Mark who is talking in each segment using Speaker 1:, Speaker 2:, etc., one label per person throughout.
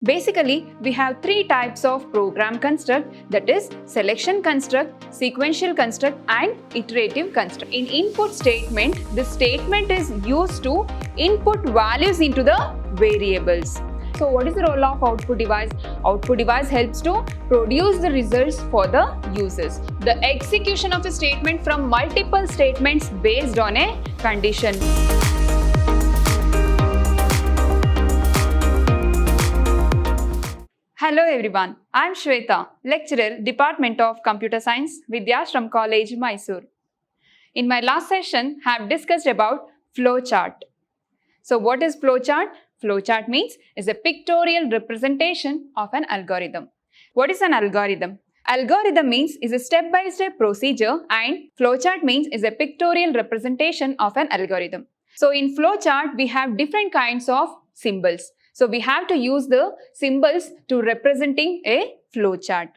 Speaker 1: Basically, we have three types of program construct, that is selection construct, sequential construct and iterative construct. In input statement, this statement is used to input values into the variables. So what is the role of output device? Output device helps to produce the results for the users. The execution of a statement from multiple statements based on a condition. Hello everyone, I am Shweta, lecturer, Department of Computer Science, Vidyashram College, Mysore. In my last session, I have discussed about flowchart. So what is flowchart? Flowchart means is a pictorial representation of an algorithm. What is an algorithm? Algorithm means is a step-by-step procedure and flowchart means is a pictorial representation of an algorithm. So in flowchart, we have different kinds of symbols. So we have to use the symbols to representing a flowchart.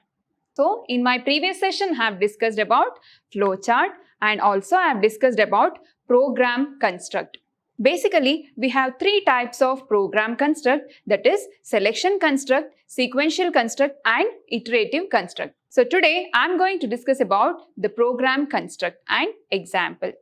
Speaker 1: So in my previous session, I have discussed about flowchart and also I have discussed about program construct. Basically, we have three types of program construct, that is selection construct, sequential construct and iterative construct. So today I am going to discuss about the program construct and example.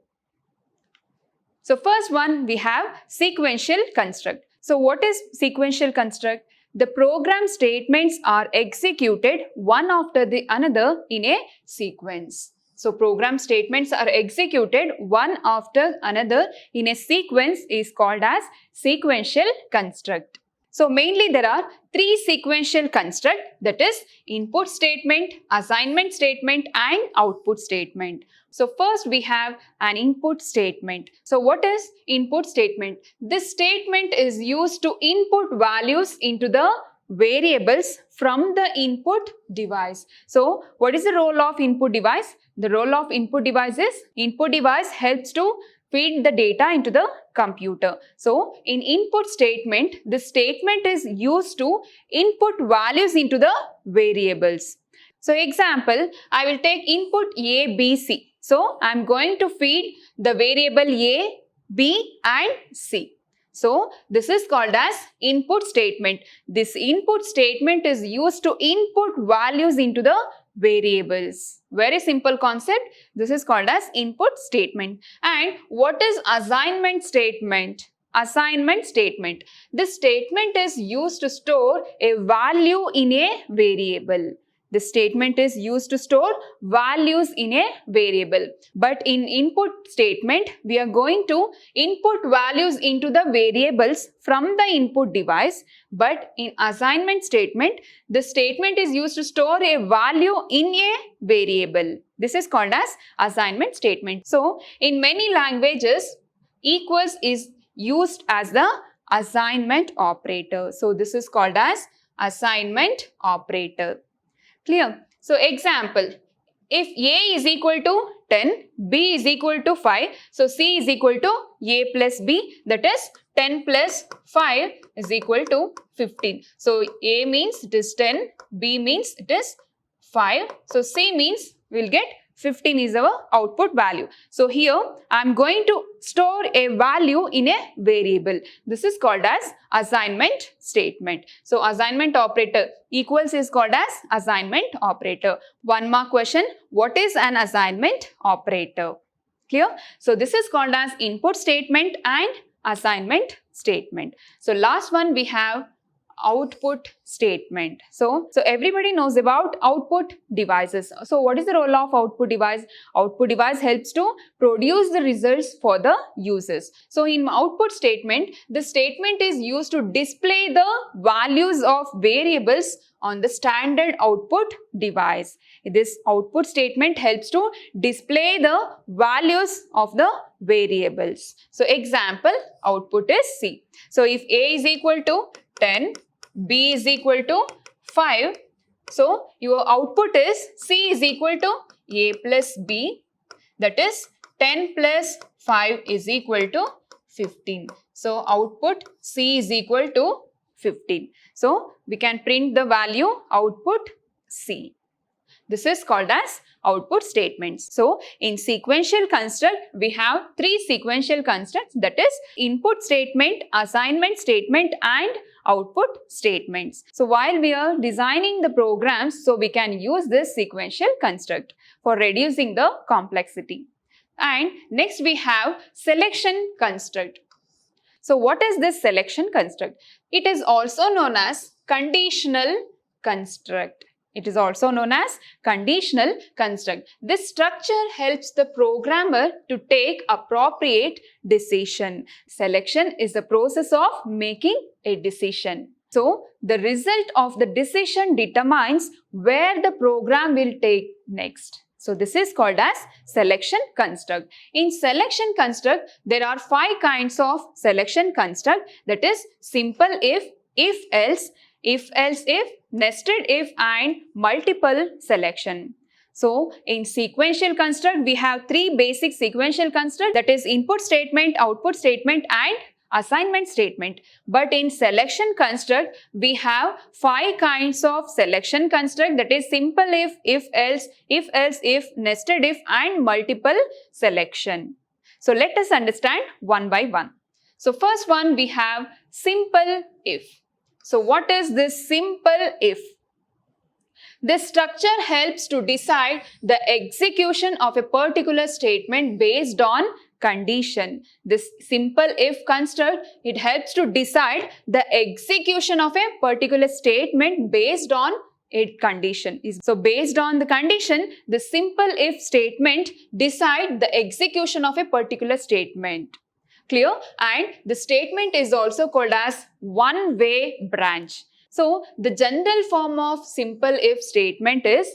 Speaker 1: So first one we have sequential construct. So what is sequential construct? The program statements are executed one after the another in a sequence. So program statements are executed one after another in a sequence is called as sequential construct. So mainly there are three sequential construct, that is input statement, assignment statement and output statement. So first we have an input statement. So what is input statement? This statement is used to input values into the variables from the input device. So what is the role of input device? The role of input device is input device helps to feed the data into the computer. So in input statement, the statement is used to input values into the variables. So example, I will take input A, B, C. So I am going to feed the variable A, B and C. So this is called as input statement. This input statement is used to input values into the variables. Very simple concept. This is called as input statement. And what is assignment statement? Assignment statement. This statement is used to store a value in a variable. This statement is used to store values in a variable. But in input statement, we are going to input values into the variables from the input device. But in assignment statement, the statement is used to store a value in a variable. This is called as assignment statement. So in many languages, equals is used as the assignment operator. So this is called as assignment operator. Clear? So example, if A is equal to 10, B is equal to 5, so C is equal to A plus B, that is 10 plus 5 is equal to 15. So A means it is 10, B means it is 5, so C means we will get 15 is our output value. So here I am going to store a value in a variable. This is called as assignment statement. So assignment operator equals is called as assignment operator. One more question. What is an assignment operator? Clear? So this is called as input statement and assignment statement. So last one we have output statement. So everybody knows about output devices. So what is the role of output device? Output device helps to produce the results for the users. So in output statement, the statement is used to display the values of variables on the standard output device. This output statement helps to display the values of the variables. So example, output is C. So if A is equal to 10, B is equal to 5. So your output is C is equal to A plus B, that is 10 plus 5 is equal to 15. So output C is equal to 15. So we can print the value output C. This is called as output statements. So in sequential construct, we have three sequential constructs, that is input statement, assignment statement and output statements. So while we are designing the programs, so we can use this sequential construct for reducing the complexity. And next we have selection construct. So what is this selection construct? It is also known as conditional construct. It is also known as conditional construct. This structure helps the programmer to take appropriate decision. Selection is the process of making a decision. So the result of the decision determines where the program will take next. So this is called as selection construct. In selection construct, there are 5 kinds of selection construct, that is simple if else, if, nested if and multiple selection. So in sequential construct, we have 3 basic sequential construct, that is input statement, output statement and assignment statement. But in selection construct, we have 5 kinds of selection construct, that is simple if else, if, nested if and multiple selection. So let us understand one by one. So first one, we have simple if. So what is this simple if? This structure helps to decide the execution of a particular statement based on condition. This simple if construct, it helps to decide the execution of a particular statement based on a condition. So based on the condition, the simple if statement decide the execution of a particular statement. Clear? And the statement is also called as one-way branch. So the general form of simple if statement is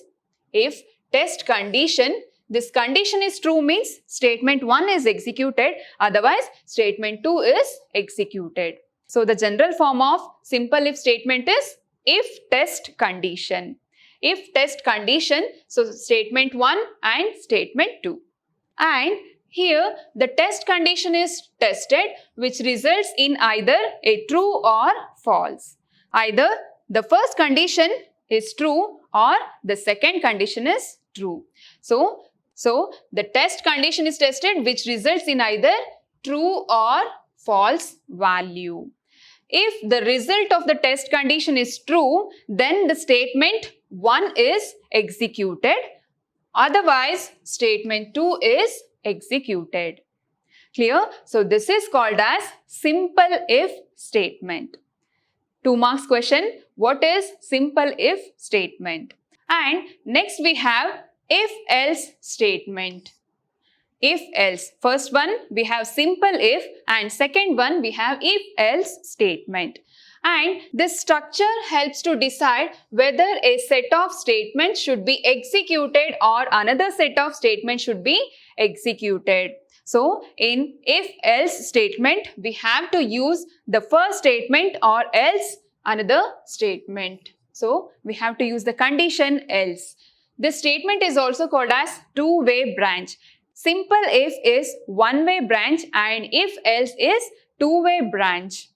Speaker 1: if test condition, this condition is true means statement 1 is executed, otherwise statement 2 is executed. So the general form of simple if statement is if test condition. If test condition, so statement 1 and statement 2. And here the test condition is tested, which results in either a true or false. Either the first condition is true or the second condition is true. So the test condition is tested, which results in either true or false value. If the result of the test condition is true, then the statement 1 is executed. Otherwise, statement 2 is executed. Clear? So this is called as simple if statement. 2 marks question. What is simple if statement? And next we have if else statement. If else. First one we have simple if and second one we have if else statement. And this structure helps to decide whether a set of statements should be executed or another set of statements should be executed. So in if else statement, we have to use the first statement or else another statement. So we have to use the condition else. This statement is also called as two-way branch. Simple if is one-way branch and if else is two-way branch.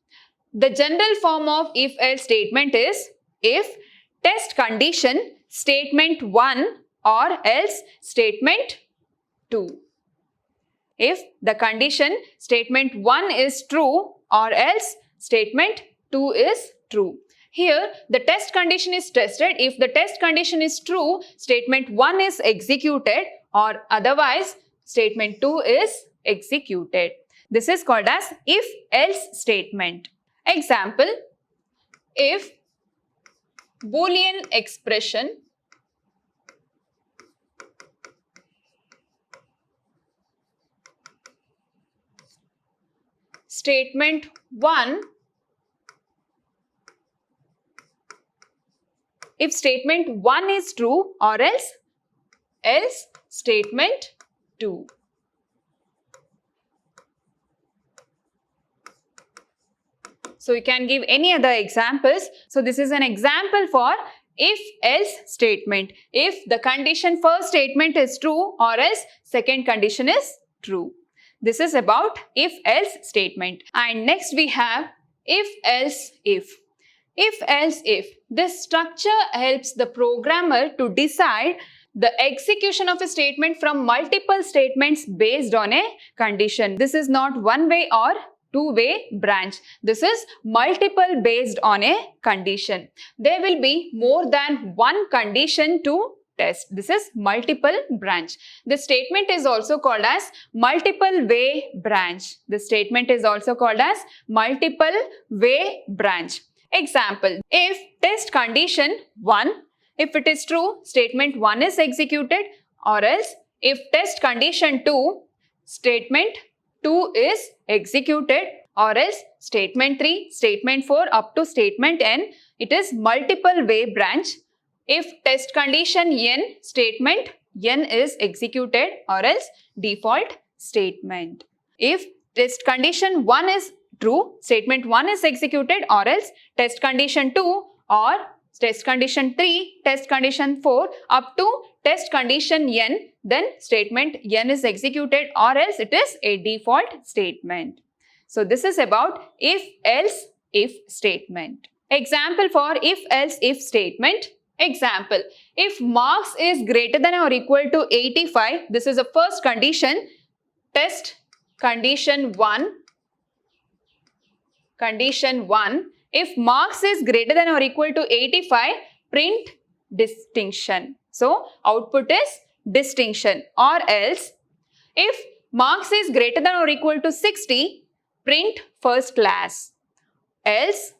Speaker 1: The general form of if else statement is if test condition statement 1 or else statement 2. If the condition statement 1 is true or else statement 2 is true. Here the test condition is tested. If the test condition is true, statement 1 is executed or otherwise statement 2 is executed. This is called as if else statement. Example, if Boolean expression statement 1, if statement 1 is true or else statement 2. So you can give any other examples. So this is an example for if else statement. If the condition first statement is true or else second condition is true. This is about if else statement. And next we have if else if. If else if. This structure helps the programmer to decide the execution of a statement from multiple statements based on a condition. This is not one way or two-way branch. This is multiple based on a condition. There will be more than one condition to test. This is multiple branch. This statement is also called as multiple way branch. This statement is also called as multiple way branch. Example, if test condition 1, if it is true, statement 1 is executed, or else if test condition 2, statement 2 is executed, or else statement 3, statement 4 up to statement n, it is multiple way branch. If test condition n, statement n is executed, or else default statement. If test condition 1 is true, statement 1 is executed, or else test condition 2 or test condition 3, test condition 4 up to test condition n, then statement n is executed, or else it is a default statement. So this is about if-else if statement. Example for if-else if statement. Example, if marks is greater than or equal to 85, this is the first condition, test condition 1. Condition 1, if marks is greater than or equal to 85, print distinction. So output is distinction, or else if marks is greater than or equal to 60, print first class. Else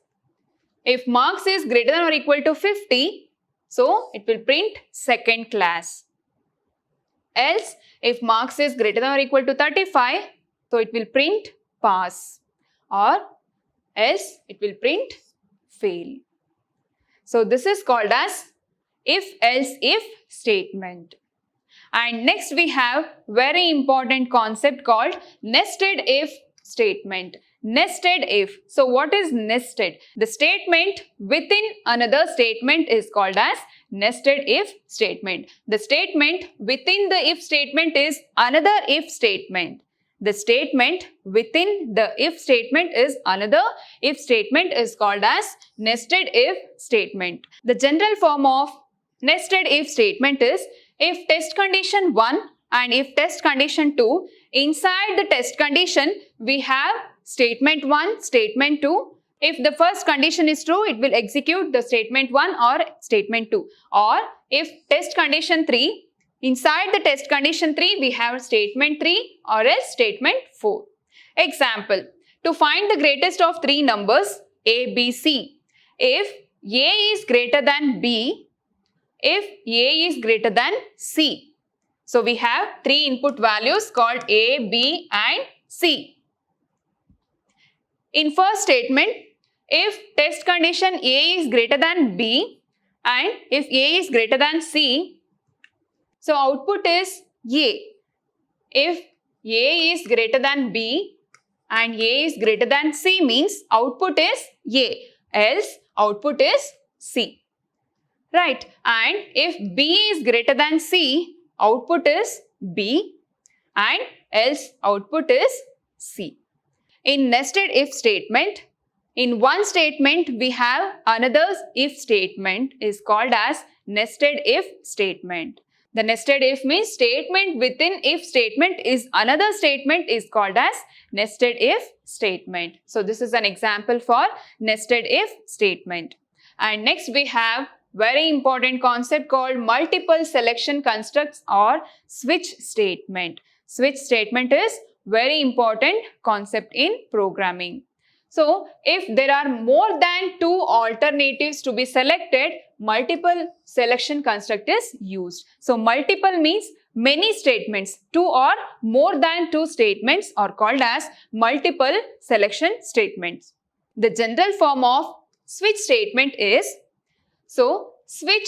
Speaker 1: if marks is greater than or equal to 50, so it will print second class. Else if marks is greater than or equal to 35, so it will print pass, or else it will print fail. So this is called as if-else if statement. And next we have very important concept called nested if statement. Nested if. So what is nested? The statement within another statement is called as nested if statement. The statement within the if statement is another if statement. The statement within the if statement is another if statement is called as nested if statement. The general form of nested if statement is if test condition 1 and if test condition 2, inside the test condition we have statement 1, statement 2. If the first condition is true, it will execute the statement 1 or statement 2. Or if test condition 3, inside the test condition 3, we have statement 3 or else statement 4. Example, to find the greatest of three numbers A, B, C. If A is greater than B, if A is greater than C. So we have three input values called A, B and C. In first statement, if test condition A is greater than B and if A is greater than C, so output is A. If A is greater than B and A is greater than C means output is A, else output is C. Right, and if B is greater than C, output is B and else output is C. In nested if statement, in one statement we have another if statement is called as nested if statement. The nested if means statement within if statement is another statement is called as nested if statement. So this is an example for nested if statement. And next we have very important concept called multiple selection constructs or switch statement. Switch statement is very important concept in programming. So if there are more than two alternatives to be selected, multiple selection construct is used. So multiple means many statements. Two or more than two statements are called as multiple selection statements. The general form of switch statement is, so switch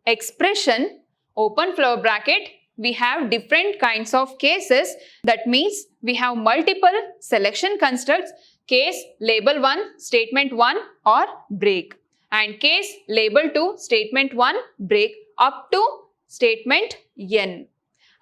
Speaker 1: expression, open flower bracket, we have different kinds of cases. That means we have multiple selection constructs. Case label 1, statement 1 or break, and case label 2, statement 1, break up to statement n,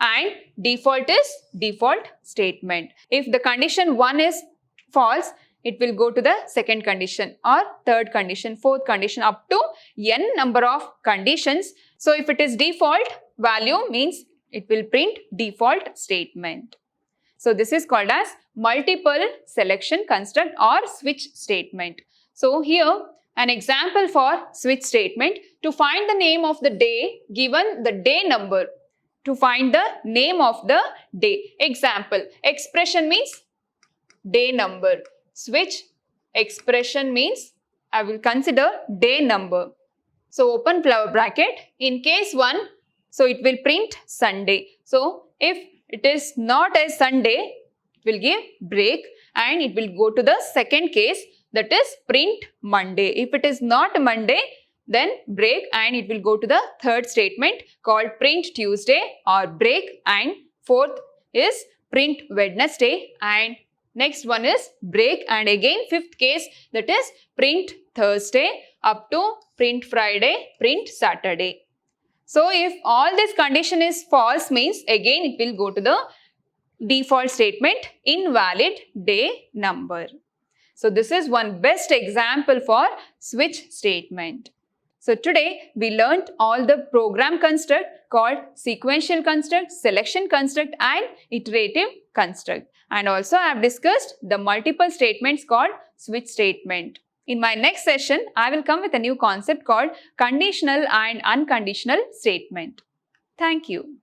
Speaker 1: and default is default statement. If the condition 1 is false, it will go to the second condition or third condition, fourth condition up to n number of conditions. So if it is default value means it will print default statement. So this is called as multiple selection construct or switch statement. So here an example for switch statement: to find the name of the day, given the day number. To find the name of the day. Example, expression means day number. Switch expression means I will consider day number. So open flower bracket. In case 1, so it will print Sunday. So if it is not a Sunday, it will give break and it will go to the second case, that is print Monday. If it is not Monday, then break and it will go to the third statement called print Tuesday or break, and fourth is print Wednesday, and next one is break, and again fifth case, that is print Thursday up to print Friday, print Saturday. So if all this condition is false, means again it will go to the default statement invalid day number. So this is one best example for switch statement. So today we learnt all the program construct called sequential construct, selection construct and iterative construct. And also I have discussed the multiple statements called switch statement. In my next session, I will come with a new concept called conditional and unconditional statement. Thank you.